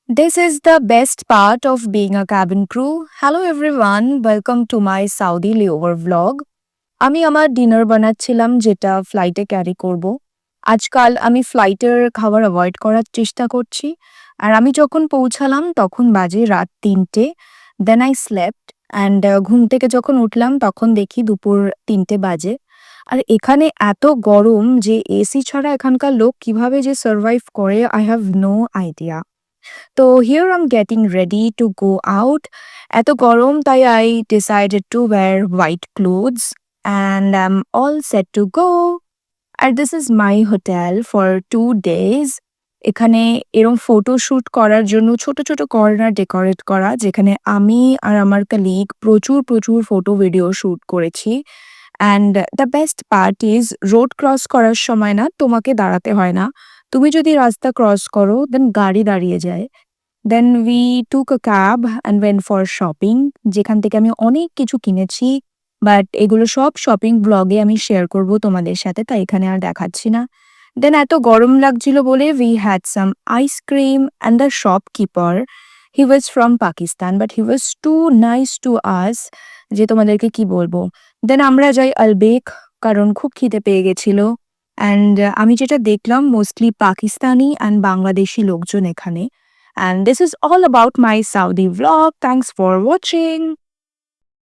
This is the best part of being a cabin crew. Hello everyone, welcome to my Saudi layover vlog. আমি আমার dinner বানাচ্ছিলাম যেটা ফ্লাইটে carry করব। আজকাল আমি ফ্লাইটের খাবার অ্যাভয়েড করার চেষ্টা করছি। আর আমি যখন পৌঁছালাম তখন বাজে রাত ৩টে। দেন আই স্লেপ্ট অ্যান্ড ঘুম থেকে যখন উঠলাম তখন দেখি দুপুর ৩টে বাজে। আর এখানে এত গরম যে এসি ছাড়া এখানকার লোক কিভাবে যে সার্ভাইভ করে আই হ্যাভ নো আইডিয়া। তো here I'm getting ready to go out. এত গরম তাই I decided to wear white clothes and I'm all set to go. R this is my hotel for 2 days. এখানে এরম photoshoot করার জন্য ছোট, ছোট কর্নার ডেকোরেট করা যেখানে আমি আর আমার কলিগ প্রচুর ফটো ভিডিও শুট করেছি। And the best part is road cross করার সময় না তোমাকে দাঁড়াতে হয় না। তুমি যদি রাস্তা ক্রস করো দেন গাড়ি দাঁড়িয়ে যায়। Then we took a cab and went for shopping যেখান থেকে আমি অনেক কিছু কিনেছি। বাট এগুলো সব শপিং ব্লগে আমি শেয়ার করব তোমাদের সাথে তাই এখানে আর দেখাচ্ছি না। দেন এত গরম লাগছিল বলে we had some ice cream and the shopkeeper he was from Pakistan but he was too nice to us যে তোমাদেরকে কি বলবো। দেন আমরা যাই আলবেক কারণ খুব খিদে পেয়ে গেছিল। অ্যান্ড আমি যেটা দেখলাম মোস্টলি পাকিস্তানি অ্যান্ড বাংলাদেশি লোকজন এখানে। And this is all about my Saudi vlog. Thanks for watching.